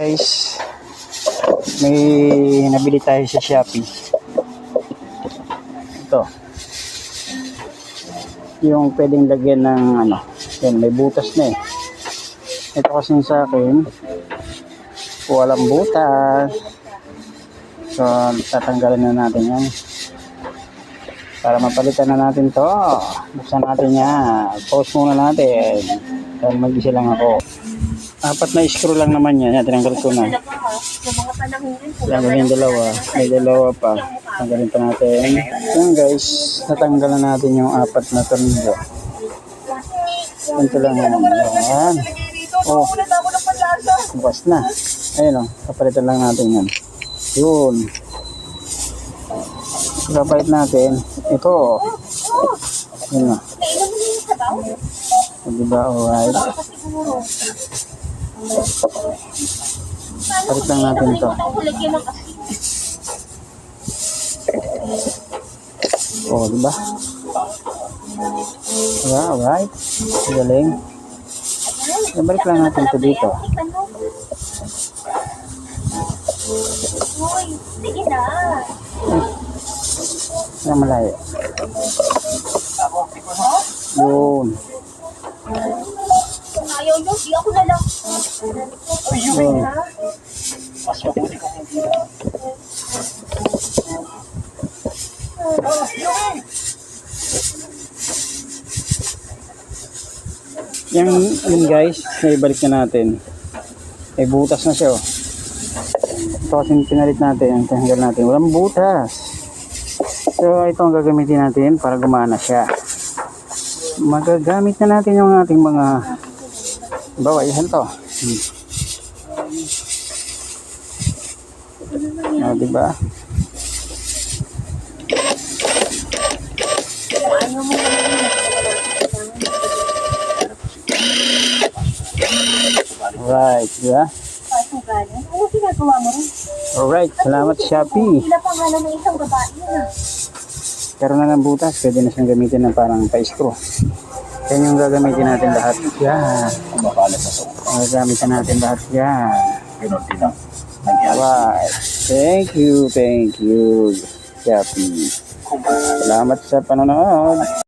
guys, may nabili tayo sa Shopee. Ito yung pwedeng lagyan ng ano, yan, may butas na eh. Ito kasi sa akin walang butas, so tatanggalin na natin yan para mapalitan na natin to. Buksan natin yan, pause muna natin dahil mag-isa lang ako. 4 na screw lang naman yan, tinanggal ko na. Tanggalin dalawa, may dalawa pa, tanggalin pa natin yan guys. Natanggal na natin yung 4 na tornilyo. Ito lang yan. Oh, bukas na. Ayun o, kapalitan lang natin yan. Yun, kapalit natin ito. Yun o, diba? Alright, palit lang natin ito. Oh, diba? Diba? Alright, galing. Balik lang natin ito dito. Sige na. Na malayo. Yun. Ayaw nyo, di ako na lang. Yun. Yan guys, ibalik na natin. May butas na siya oh. Ito kasi pinalit natin, tanggal natin, walang butas. So ito ang gagamitin natin para gumana siya. Magagamit na natin yung ating mga bawa, yan to. Oh, diba? Alright, diba? Alright, salamat Shopee. Sila pa nga ng isang babae na. Karoon na ng butas, pwede na siyang gamitin ng parang pa-screw. Yan yung gagamitin natin lahat. Yan. Gagamitin natin lahat yan. Alright, thank you Shopee. Salamat sa panonood.